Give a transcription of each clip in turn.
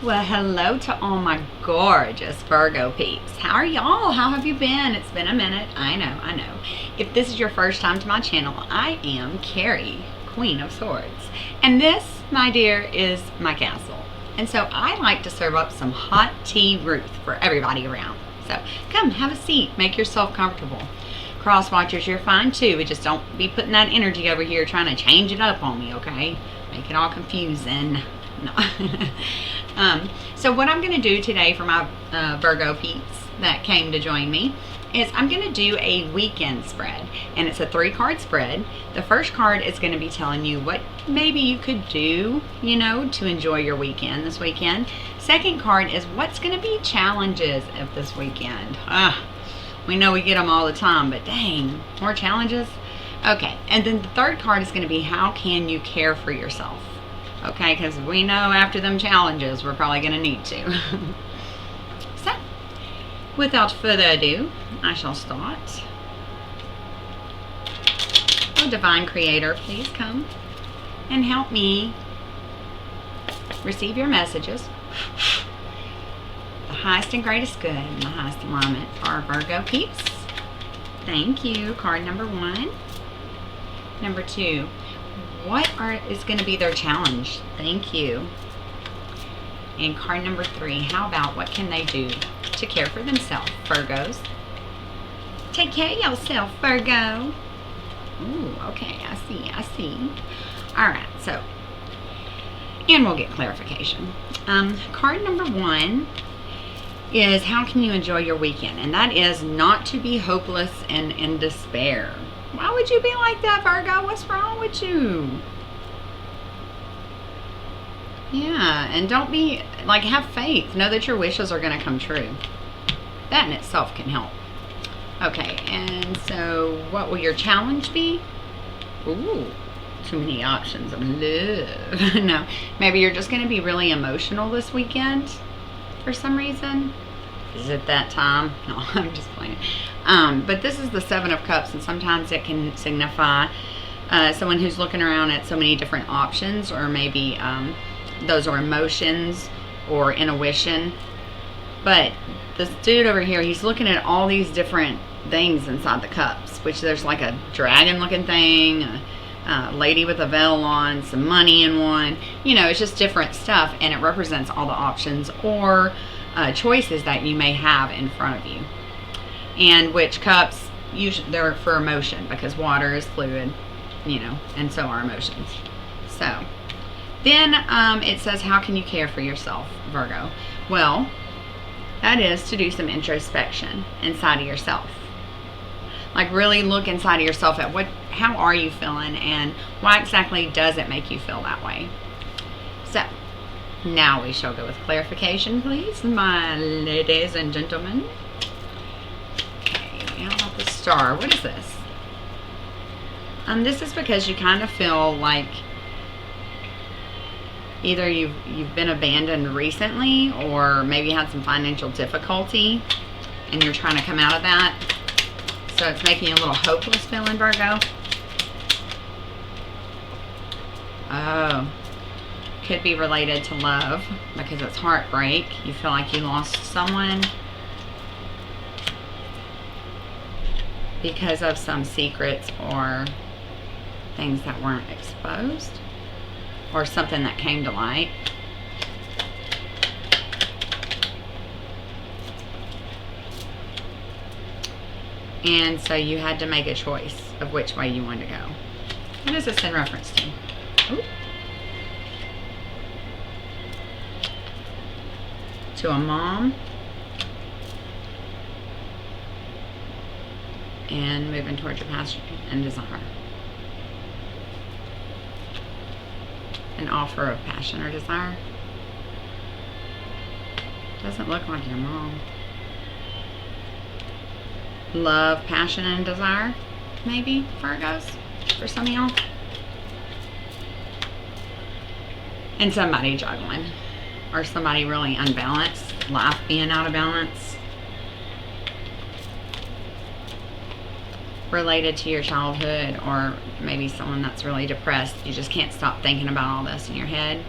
Well, hello to all my gorgeous Virgo peeps. How are y'all? How have you been? It's been a minute. I know. If this is your first time to my channel, I am Carrie, Queen of Swords. And this, my dear, is my castle. And so I like to serve up some hot tea Ruth for everybody around. So come, have a seat. Make yourself comfortable. Cross watchers, you're fine too, but just don't be putting that energy over here trying to change it up on me, okay? Make it all confusing. No. So what I'm going to do today for my Virgo peeps that came to join me is I'm going to do a weekend spread, and it's a 3-card spread. The first card is going to be telling you what maybe you could do, you know, to enjoy your weekend this weekend. Second card is what's going to be challenges of this weekend. We know we get them all the time, but dang, more challenges. Okay, and then the third card is going to be how can you care for yourself. Okay, because we know after them challenges, we're probably going to need to. So, without further ado, I shall start. Oh, Divine Creator, please come and help me receive your messages. The highest and greatest good and the highest alignment for our Virgo peeps. Thank you. Card number 1. Number 2. What is going to be their challenge? Thank you. And card number 3, how about what can they do to care for themselves, Virgos? Take care of yourself, Virgo. Ooh, okay, I see. All right, so, and we'll get clarification. Card number 1 is how can you enjoy your weekend? And that is not to be hopeless and in despair. Why would you be like that, Virgo? What's wrong with you? Yeah, and don't be, like, have faith. Know that your wishes are going to come true. That in itself can help. Okay, and so what will your challenge be? Ooh, too many options of love. No, maybe you're just going to be really emotional this weekend for some reason. Is it that time? No, I'm just playing. But this is the 7 of Cups, and sometimes it can signify someone who's looking around at so many different options, or maybe those are emotions or intuition. But this dude over here, he's looking at all these different things inside the cups, which there's like a dragon looking thing, a lady with a veil on, some money in one. You know, it's just different stuff, and it represents all the options or choices that you may have in front of you. And which cups, usually they're for emotion, because water is fluid, you know, and so are emotions. So then it says how can you care for yourself, Virgo? Well, that is to do some introspection inside of yourself. Like really look inside of yourself at how are you feeling, and why exactly does it make you feel that way. So now we shall go with clarification, please, my ladies and gentlemen. Okay, how about the star? What is this? This is because you kind of feel like either you've been abandoned recently, or maybe had some financial difficulty and you're trying to come out of that. So it's making you a little hopeless feeling, Virgo. Oh. Could be related to love, because it's heartbreak. You feel like you lost someone because of some secrets or things that weren't exposed, or something that came to light. And so you had to make a choice of which way you wanted to go. What is this in reference to? Ooh. To a mom, and moving towards your passion and desire. An offer of passion or desire. Doesn't look like your mom. Love, passion, and desire, maybe, Virgos, for some of y'all. And somebody juggling. Or somebody really unbalanced, life being out of balance, related to your childhood, or maybe someone that's really depressed. You just can't stop thinking about all this in your head.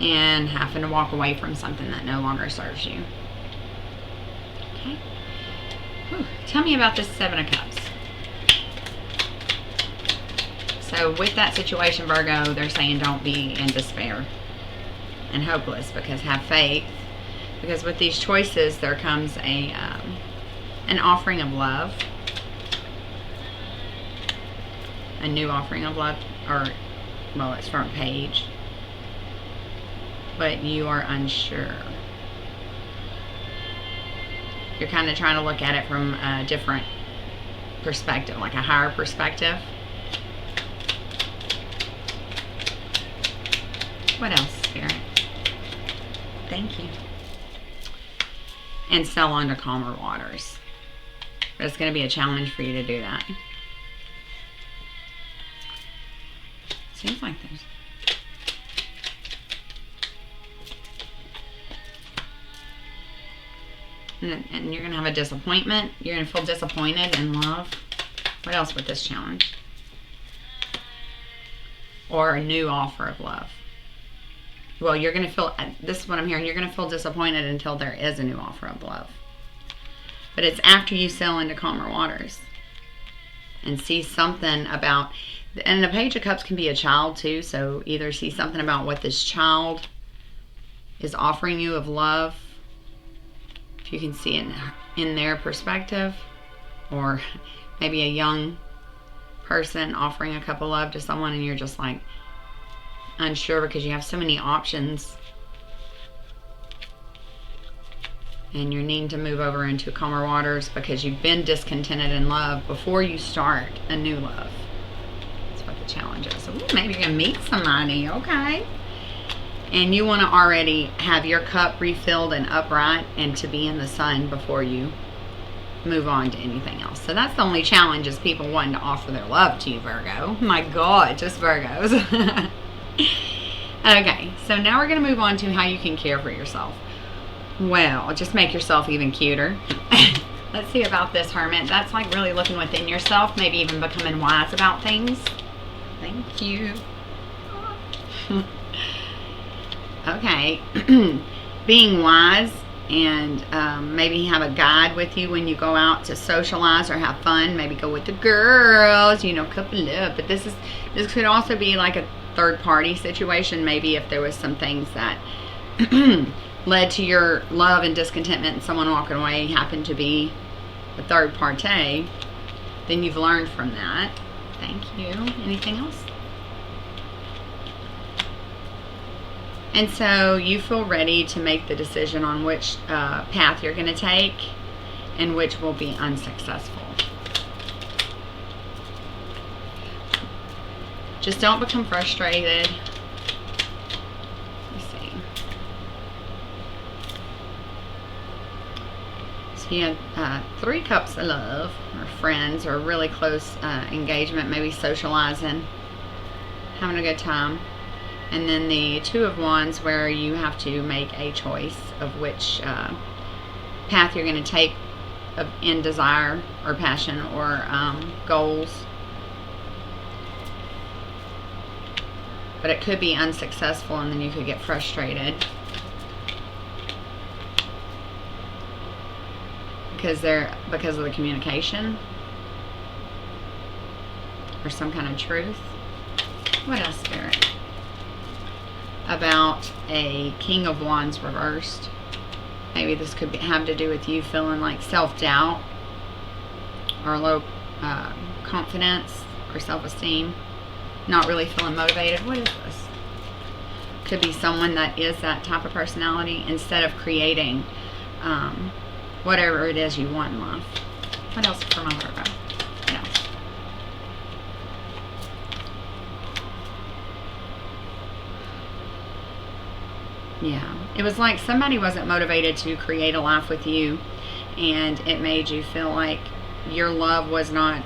and having to walk away from something that no longer serves you. Okay. Whew. Tell me about this Seven of Cups. So with that situation, Virgo, they're saying don't be in despair and hopeless, because have faith. Because with these choices, there comes an offering of love. A new offering of love, or, well, it's front page. But you are unsure. You're kind of trying to look at it from a different perspective, like a higher perspective. What else, Spirit? Thank you. And sail on to calmer waters. But it's going to be a challenge for you to do that. Seems like there's... And you're going to have a disappointment. You're going to feel disappointed in love. What else with this challenge? Or a new offer of love. Well, you're going to feel, this is what I'm hearing, you're going to feel disappointed until there is a new offer of love. But it's after you sail into calmer waters and see something about, and the Page of Cups can be a child too, so either see something about what this child is offering you of love, if you can see it in their perspective, or maybe a young person offering a cup of love to someone and you're just like, unsure because you have so many options and you're needing to move over into calmer waters because you've been discontented in love before you start a new love. That's what the challenge is. So maybe you're gonna meet somebody, okay, and you want to already have your cup refilled and upright and to be in the sun before you move on to anything else. So that's the only challenge, is people wanting to offer their love to you, Virgo. My God, just Virgos. Okay, so now we're going to move on to how you can care for yourself. Well, just make yourself even cuter. Let's see about this Hermit. That's like really looking within yourself, maybe even becoming wise about things. Thank you. Okay, being wise, and maybe have a guide with you when you go out to socialize or have fun. Maybe go with the girls, you know, couple up. But this could also be like a third-party situation. Maybe if there was some things that led to your love and discontentment and someone walking away happened to be a third party, then you've learned from that. Thank you. Anything else? And so you feel ready to make the decision on which path you're going to take and which will be unsuccessful. Just don't become frustrated. Let's see. So you had 3 cups of love, or friends, or really close engagement, maybe socializing, having a good time. And then the 2 of Wands, where you have to make a choice of which path you're going to take in desire or passion or goals. But it could be unsuccessful, and then you could get frustrated because of the communication or some kind of truth. What else, Spirit? About a King of Wands reversed. Maybe this could have to do with you feeling like self-doubt or low confidence or self-esteem. Not really feeling motivated. What is this? Could be someone that is that type of personality, instead of creating whatever it is you want in life. What else for my Virgo? What else? Yeah. It was like somebody wasn't motivated to create a life with you, and it made you feel like your love was not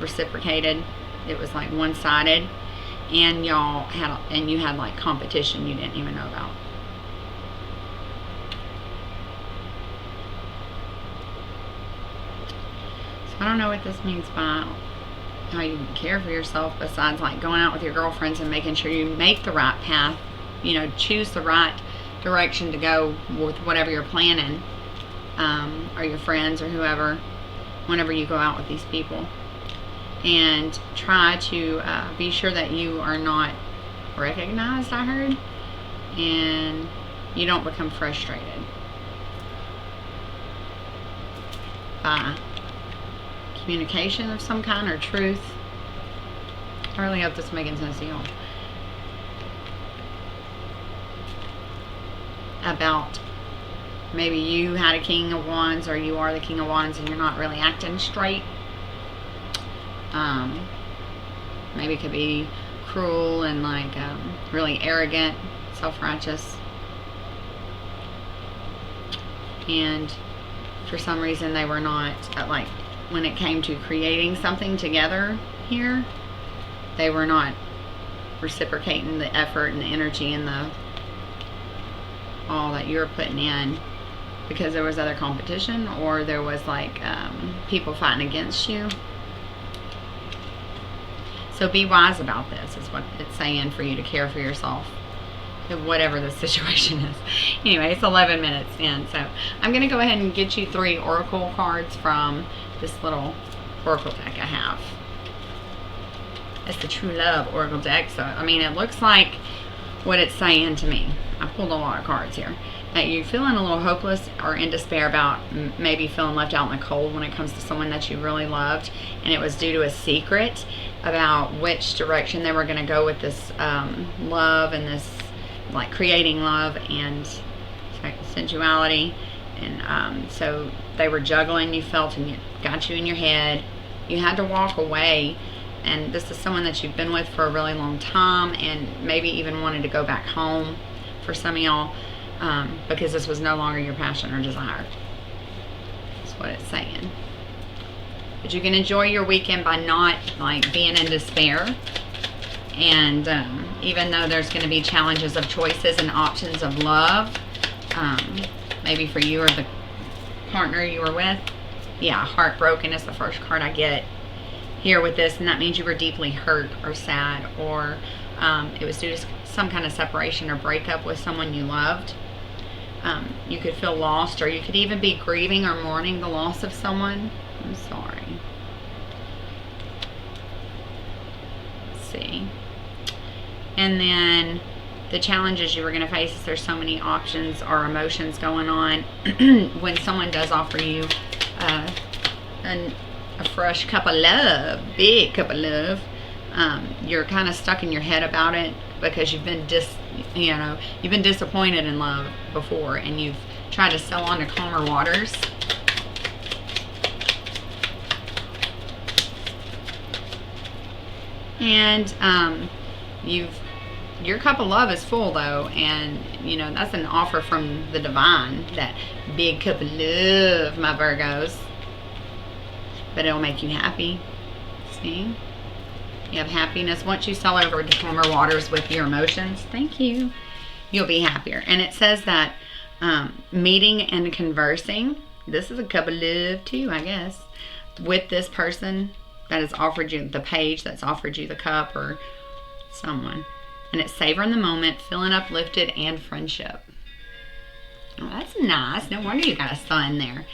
reciprocated. It was like one-sided, and you had like competition you didn't even know about. So I don't know what this means by how you care for yourself, besides like going out with your girlfriends and making sure you make the right path you know, choose the right direction to go with whatever you're planning, or your friends or whoever, whenever you go out with these people. And try to be sure that you are not recognized, I heard, and you don't become frustrated by communication of some kind or truth. I really hope this is making sense to y'all. About maybe you had a King of Wands, or you are the King of Wands and you're not really acting straight. Maybe it could be cruel and like really arrogant, self-righteous, and for some reason they were not like, when it came to creating something together here, they were not reciprocating the effort and the energy and the all that you're putting in, because there was other competition, or there was like people fighting against you. So be wise about this, is what it's saying, for you to care for yourself, whatever the situation is. Anyway, it's 11 minutes in, so I'm going to go ahead and get you 3 oracle cards from this little oracle deck I have. It's the True Love oracle deck. So, I mean, it looks like what it's saying to me. I pulled a lot of cards here. That you're feeling a little hopeless or in despair about maybe feeling left out in the cold when it comes to someone that you really loved, and it was due to a secret about which direction they were going to go with this love and this like creating love and sensuality, and so they were juggling. You felt, and it got you in your head. You had to walk away, and this is someone that you've been with for a really long time, and maybe even wanted to go back home for some of y'all, because this was no longer your passion or desire. That's what it's saying. But you can enjoy your weekend by not like being in despair. And even though there's going to be challenges of choices and options of love, maybe for you or the partner you were with. Yeah, heartbroken is the first card I get here with this, and that means you were deeply hurt or sad, or it was due to some kind of separation or breakup with someone you loved. You could feel lost, or you could even be grieving or mourning the loss of someone. I'm sorry. Let's see. And then the challenges you were going to face is there's so many options or emotions going on. When someone does offer you a fresh cup of love, big cup of love, you're kind of stuck in your head about it, because you've been you've been disappointed in love before, and you've tried to sail on to calmer waters. And your cup of love is full though, and that's an offer from the divine, that big cup of love, my Virgos. But it'll make you happy. See? You have happiness. Once you sail over to calmer waters with your emotions, thank you, you'll be happier. And it says that meeting and conversing, this is a cup of love too, I guess, with this person that has offered you, the page that's offered you the cup, or someone. And it's savoring the moment, feeling uplifted, and friendship. Oh, that's nice. No wonder you got a sun there.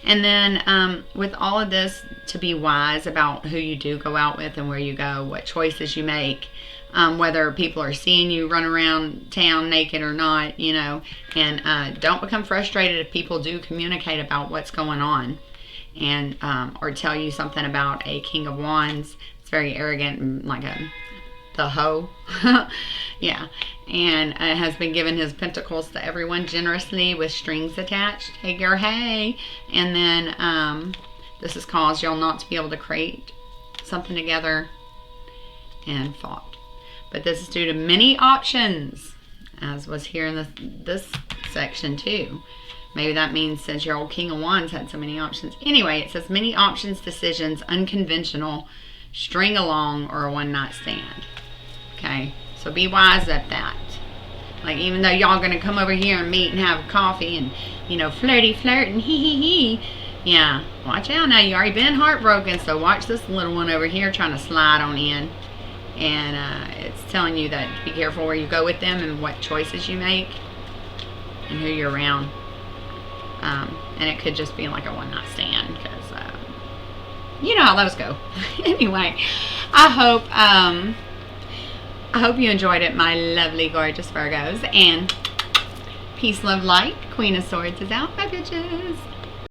And then with all of this, to be wise about who you do go out with and where you go, what choices you make, whether people are seeing you run around town naked or not, and don't become frustrated if people do communicate about what's going on, and or tell you something about a King of Wands. It's very arrogant and like the hoe. Yeah. And has been given his pentacles to everyone generously with strings attached. Hey girl, hey. And then this has caused y'all not to be able to create something together, and fought. But this is due to many options, as was here in this section too. Maybe that means since your old King of Wands had so many options. Anyway, it says many options, decisions, unconventional, string along, or a one-night stand. Okay, so be wise at that. Like, even though y'all gonna come over here and meet and have coffee and, flirty flirt and hee. Yeah, watch out now. You already been heartbroken, so watch this little one over here trying to slide on in. And it's telling you that be careful where you go with them and what choices you make and who you're around. And it could just be like a one-night stand, because you know how those go. Anyway, I hope you enjoyed it, my lovely, gorgeous Virgos. And peace, love, light. Queen of Swords is out. Bye, bitches.